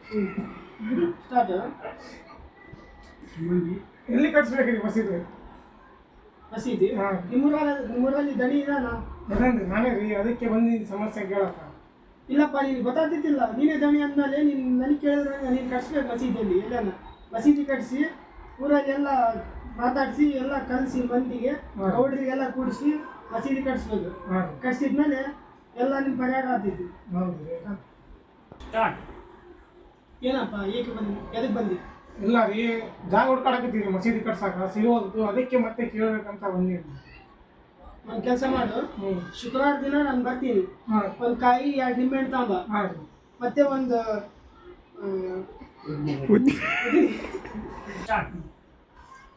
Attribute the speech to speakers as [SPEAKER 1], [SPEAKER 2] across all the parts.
[SPEAKER 1] Start.
[SPEAKER 2] ಎಲ್ಲಿ ಕಟ್ಸ್ಬೇಕ್ರಿ ಮಸೀದಿ?
[SPEAKER 1] ಮಸೀದಿ
[SPEAKER 2] ಹಾಂ.
[SPEAKER 1] ನಿಮ್ಮೂರಲ್ಲಿ ದಣಿ ಇದಾನ?
[SPEAKER 2] ನಾನೇ ರೀ, ಅದಕ್ಕೆ ಬಂದು ಸಮಸ್ಯೆ ಕೇಳಕ್ಕ.
[SPEAKER 1] ಇಲ್ಲಪ್ಪ, ನೀನು ಗೊತ್ತಾಗ್ತಿದ್ದಿಲ್ಲ. ನೀನೇ ದಣಿ ಅಂದಮೇಲೆ ನೀನು ನನಗೆ ಕೇಳಿದ್ರೆ ನೀನು ಕಟ್ಸ್ಬೇಕು ಮಸೀದಿಯಲ್ಲಿ ಎಲ್ಲನ. ಮಸೀದಿ ಕಟ್ಟಿಸಿ ಊರಲ್ಲಿ ಎಲ್ಲ ಮಾತಾಡಿಸಿ ಎಲ್ಲ ಕಲಿಸಿ ಮಂದಿಗೆ ಗೌಡರಿಗೆಲ್ಲ ಕೂಡಿಸಿ ಮಸೀದಿ ಕಟ್ಸ್ಬೇಕು. ಕಟ್ಸಿದ್ಮೇಲೆ ಎಲ್ಲ ನಿಮ್ಮ ಪರಿಹಾರ ಆಗ್ತೈತಿ.
[SPEAKER 2] ಸ್ಟಾರ್ಟ್.
[SPEAKER 1] ಏನಪ್ಪ ಏಕೆ ಬಂದು ಎದಕ್ಕೆ ಬಂದಿ?
[SPEAKER 2] ಇಲ್ಲ ರೀ, ಜಾಗ ಹುಡ್ಕಾಡಕತ್ತೀರಿ ಮಸೀದಿ ಕಟ್ಸಾಕ ಸಿಗೋದು, ಅದಕ್ಕೆ ಮತ್ತೆ ಕೇಳಬೇಕಂತ ಬಂದಿರಿ.
[SPEAKER 1] ಒಂದು ಕೆಲಸ ಮಾಡು, ಶುಕ್ರವಾರ ದಿನ ನಾನು ಬರ್ತೀನಿ. ಒಂದು ಕಾಯಿ 2 ನಿಂಬೆಹಣ್ಣು ತಾಂಬ, ಮತ್ತೆ ಒಂದು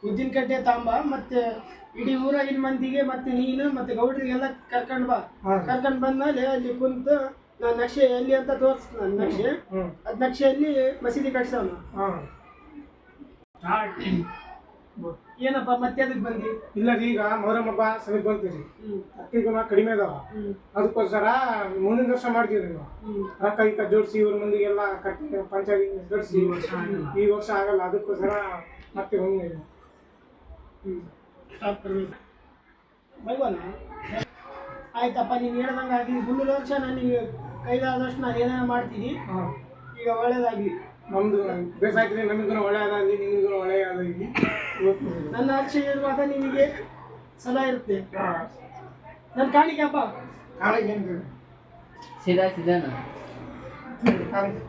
[SPEAKER 1] ಉದ್ದಿನ ಕಡ್ಡೆ ತಾಂಬ, ಮತ್ತೆ ಇಡೀ ಊರಾಗಿನ ಮಂದಿಗೆ ಮತ್ತೆ ನೀನು ಮತ್ತೆ ಗೌಡರಿಗೆಲ್ಲ ಕರ್ಕೊಂಡು ಬಾ. ಕರ್ಕೊಂಡು ಬಂದ್ಮೇಲೆ ಅಲ್ಲಿ ಕುಂತು ನಾನು ನಕ್ಷೆ ಎಲ್ಲಿ ಅಂತ ತೋರಿಸ್ತೀನಿ. ನಕ್ಷೆ ಅದು ನಕ್ಷೆಯಲ್ಲಿ ಮಸೀದಿ ಕಟ್ಸೋಣ. ಏನಪ್ಪ ಮತ್ತೆ ಅದಕ್ಕೆ ಬಂದಿ?
[SPEAKER 2] ಇಲ್ಲ ರೀ, ಈಗ ಮೊಹರಂ ಹಬ್ಬ ಸಮೀಪ ಬಂತೀರಿ, ಅಕ್ಕಿಗುಣ ಕಡಿಮೆ ಅದಾವ. ಅದಕ್ಕೋಸ್ಕರ ಮುಂದಿನ ವರ್ಷ ಮಾಡ್ತೀವಿ ನಾವು. ರೊಕ್ಕ ಈಗ ಜೋಡಿಸಿ ಇವ್ರ ಮಂದಿಗೆಲ್ಲ ಕಟ್ಟಿ ಪಂಚಾಯತಿ ಜೋಡಿಸಿ ಈ ವರ್ಷ ಆಗಲ್ಲ. ಅದಕ್ಕೋಸ್ಕರ ಮತ್ತೆ ಬಂದಿದ್ದೀವಿ.
[SPEAKER 1] ಬೈಗೋಣ. ಆಯ್ತಪ್ಪ, ನೀನು ಹೇಳ್ದಂಗೆ ಆಗಲಿ. ಮುಂದಿನ ವರ್ಷ ನನಗೆ ಕೈಲಾದಷ್ಟು ನಾನು ಏನೇನೋ ಮಾಡ್ತೀನಿ. ಈಗ ಒಳ್ಳೇದಾಗಲಿ.
[SPEAKER 2] ನಮ್ದು ಬೇಸಾಯ್ತು, ನಮಗೂ ಒಳ್ಳೆಯದಾಗಲಿ, ನಿಮಗೂ ಒಳ್ಳೆಯದಾಗಲಿ.
[SPEAKER 1] ನನ್ನ ಆಚೆ ಇರುವಾಗ ನಿಮಗೆ ಸದಾ ಇರುತ್ತೆ. ನನ್ನ ಕಾಣಿಕೆಪ್ಪ
[SPEAKER 2] ಕಾಣಿಕೆ ಏನು
[SPEAKER 3] सीधा सीधा ना
[SPEAKER 2] ಕಾಣಿಕೆ